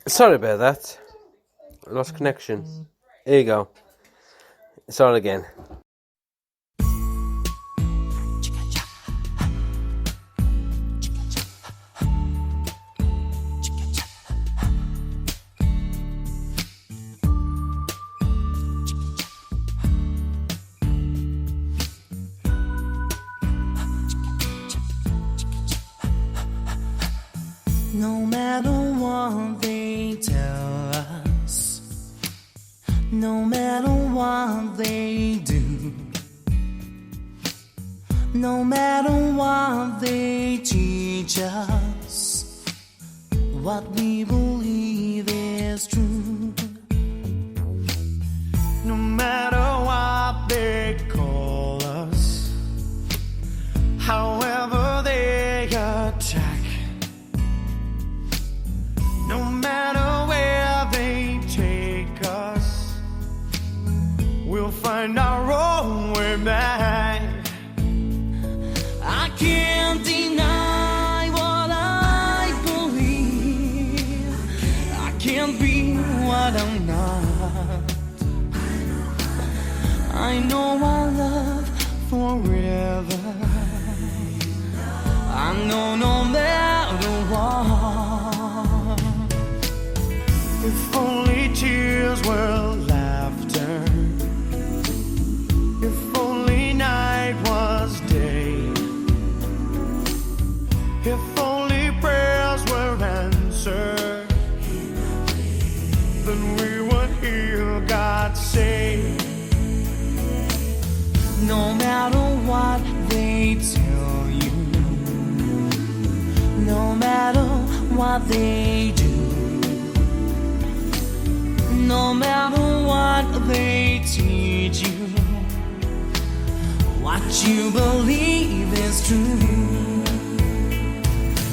Sorry about that. I lost connection. Here you go. Start again. No matter what they tell us, no matter what they do, no matter what they teach us, what we believe is true. No matter what they call us, however they attack, no matter where they take us, we'll find our own way back. I can't deny what I believe. I can't be what I'm not. I know I love forever. I know no matter what. If only tears were laughter, if only night was day, if only prayers were answered, then we would hear God say, no matter what they tell you, no matter what they do, no matter what they teach you, what you believe is true.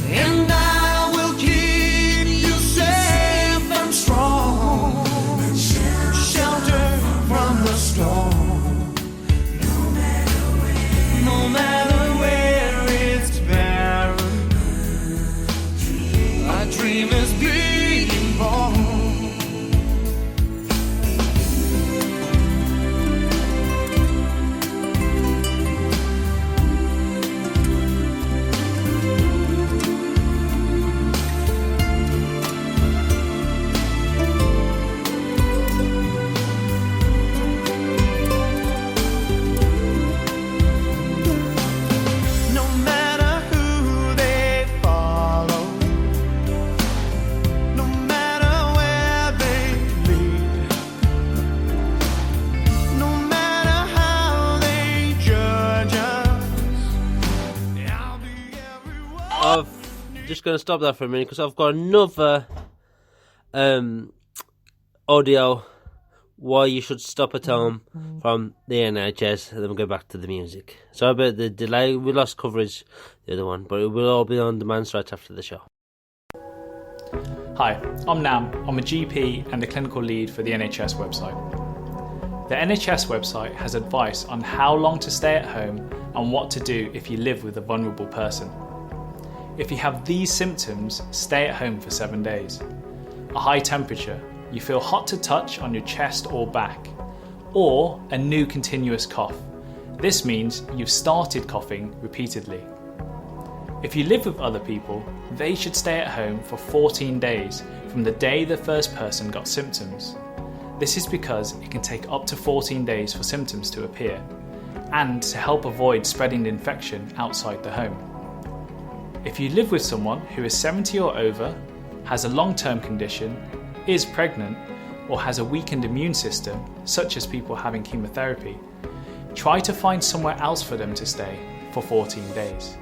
And I will keep you safe and strong, shelter from the storm. No matter where it's barren, a dream is being born. Just going to stop that for a minute because I've got another audio why you should stop at home from the NHS, and then we'll go back to the music. Sorry about the delay, we lost coverage the other one, but it will all be on demand straight after the show. Hi, I'm Nam. I'm a GP and the clinical lead for the NHS website. The NHS website has advice on how long to stay at home and what to do if you live with a vulnerable person. If you have these symptoms, stay at home for 7 days. A high temperature, you feel hot to touch on your chest or back, or a new continuous cough. This means you've started coughing repeatedly. If you live with other people, they should stay at home for 14 days from the day the first person got symptoms. This is because it can take up to 14 days for symptoms to appear, and to help avoid spreading the infection outside the home. If you live with someone who is 70 or over, has a long-term condition, is pregnant, or has a weakened immune system, such as people having chemotherapy, try to find somewhere else for them to stay for 14 days.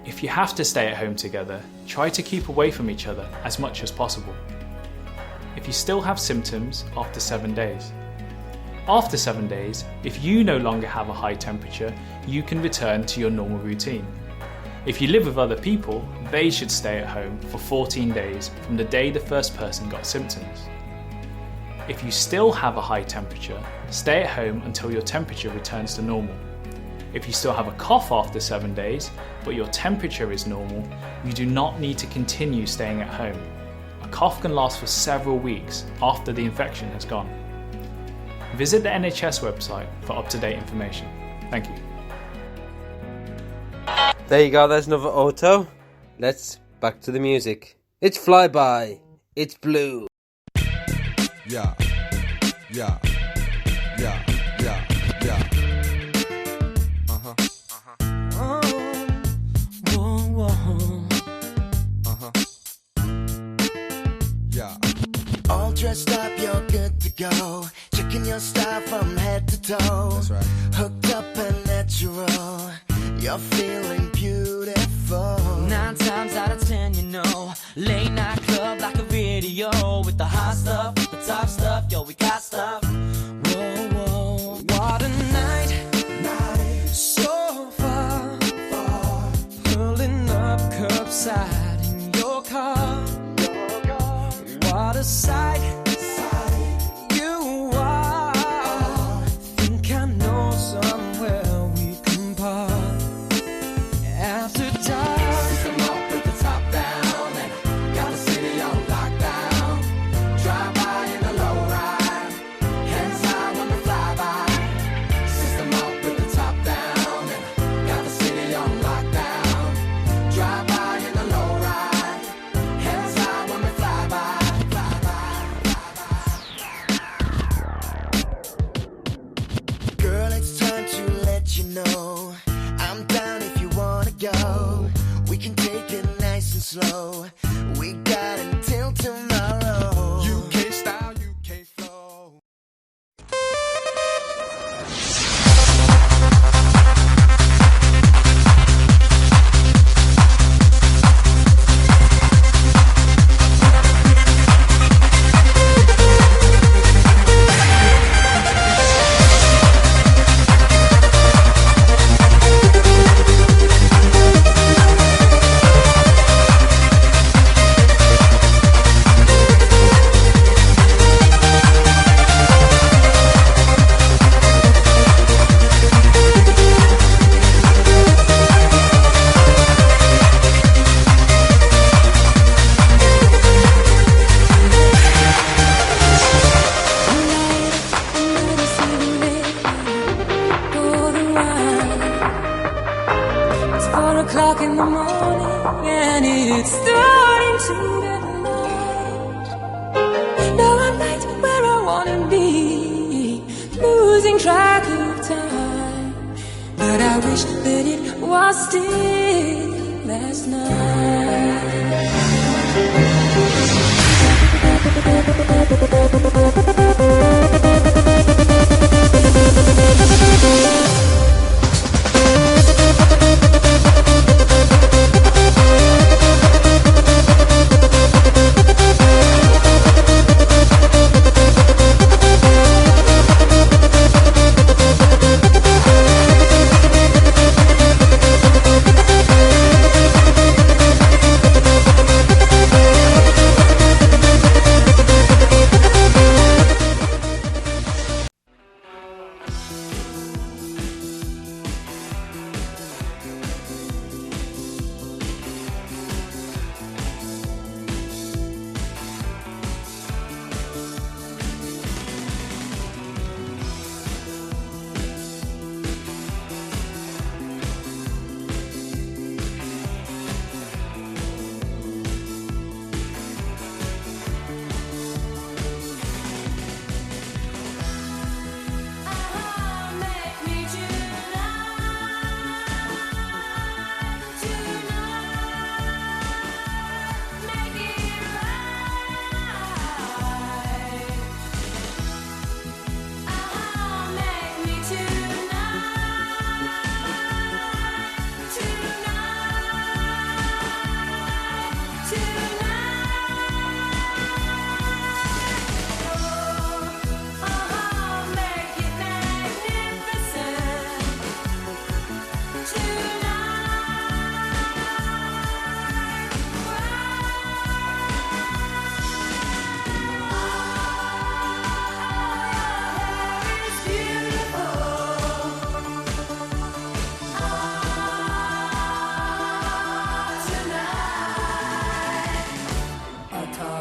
If you have to stay at home together, try to keep away from each other as much as possible. If you still have symptoms after 7 days. After 7 days, if you no longer have a high temperature, you can return to your normal routine. If you live with other people, they should stay at home for 14 days from the day the first person got symptoms. If you still have a high temperature, stay at home until your temperature returns to normal. If you still have a cough after 7 days, but your temperature is normal, you do not need to continue staying at home. A cough can last for several weeks after the infection has gone. Visit the NHS website for up-to-date information. Thank you. There you go, there's another auto. Let's back to the music. It's Flyby. It's Blue. Yeah, yeah, yeah, yeah, yeah. Uh-huh, uh-huh. Whoa, whoa. Uh-huh. Yeah. All dressed up, you're good to go. Checking your style from head to toe. That's right. Hooked up and natural. You're feeling beautiful. 9 times out of 10, you know, late night club like a video with the hot stuff, the top stuff, yo, we got stuff. Whoa, whoa, what a night, so far, pulling up curbside in your car. What a sight, you are. Think I know somewhere we can park. After dark, System up with the top down and got the city on lockdown. Drive by in a low ride, hands high when we fly by. System up with the top down and got the city on lockdown. Drive by in a low ride, hands high when we fly by. Girl, it's time to let you know I'm down if you wanna go. We can take it nice and slow. We got until tomorrow. You can't style, you can't flow. It's 4 o'clock in the morning and it's starting to get light. Now I'm right where I wanna be, losing track of time. But I wish that it was still last night.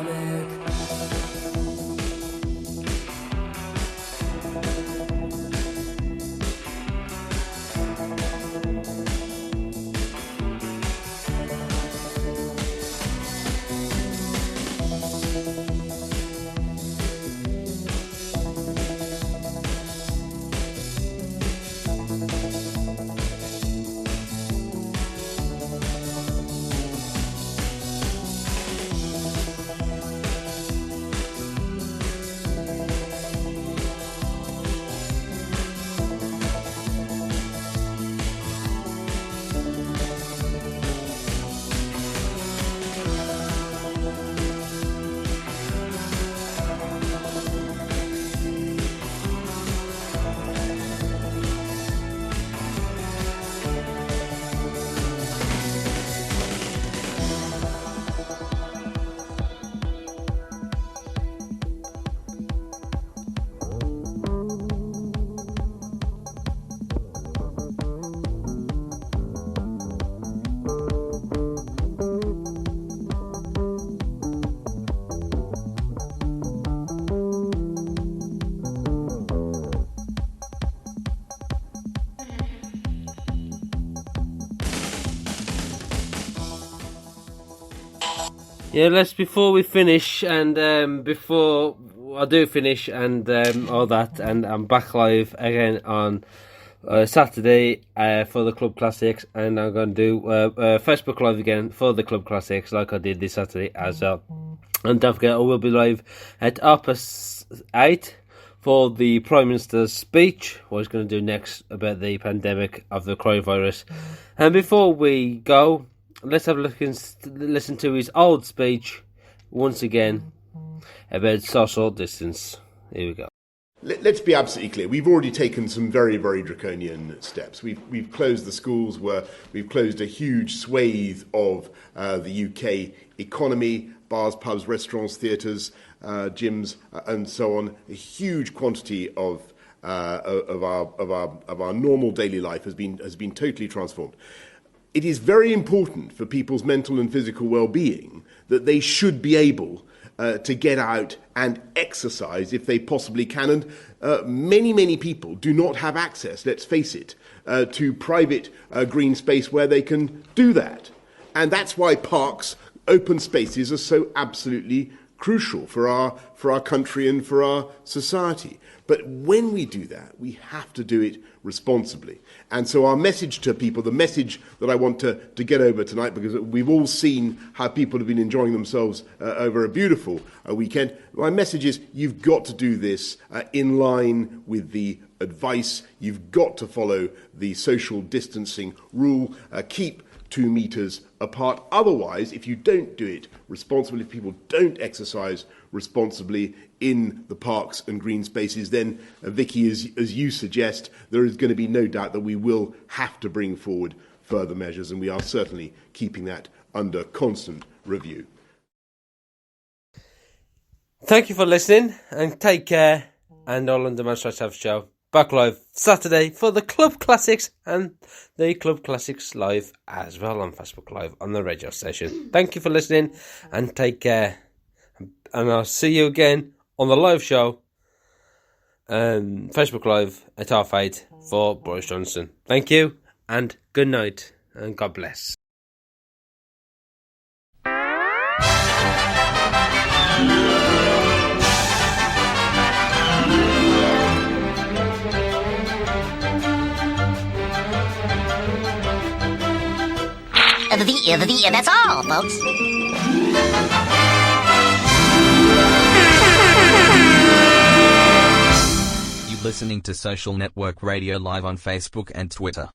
Republic. Yeah, before we finish, and before I do finish, and all that, and I'm back live again on Saturday for the Club Classics, and I'm going to do Facebook Live again for the Club Classics, like I did this Saturday as well. And don't forget, I will be live at 8:30 for the Prime Minister's speech, what he's going to do next about the pandemic of the coronavirus. And before we go, let's have a look and listen to his old speech once again about social distance. Here we go. Let's be absolutely clear. We've already taken some very, very draconian steps. We've closed the schools, we've closed a huge swathe of the UK economy, bars, pubs, restaurants, theatres, gyms, and so on. A huge quantity of our normal daily life has been totally transformed. It is very important for people's mental and physical well-being that they should be able to get out and exercise if they possibly can. And many people do not have access, let's face it, to private green space where they can do that. And that's why parks, open spaces, are so absolutely crucial for our country and for our society. But when we do that, we have to do it responsibly. And so our message to people, the message that I want to get over tonight, because we've all seen how people have been enjoying themselves over a beautiful weekend, my message is you've got to do this in line with the advice. You've got to follow the social distancing rule. Keep 2 meters apart. Otherwise, if you don't do it responsibly, if people don't exercise responsibly in the parks and green spaces, then, Vicky, as you suggest, there is going to be no doubt that we will have to bring forward further measures, and we are certainly keeping that under constant review. Thank you for listening, and take care, and all on Demand Stretch Have Show. Back live Saturday for the Club Classics and the Club Classics live as well on Facebook Live on the radio station. Thank you for listening and take care. And I'll see you again on the live show, Facebook Live at 8:30 for Boris Johnson. Thank you and good night and God bless. That's all, folks. You're listening to Social Network Radio live on Facebook and Twitter.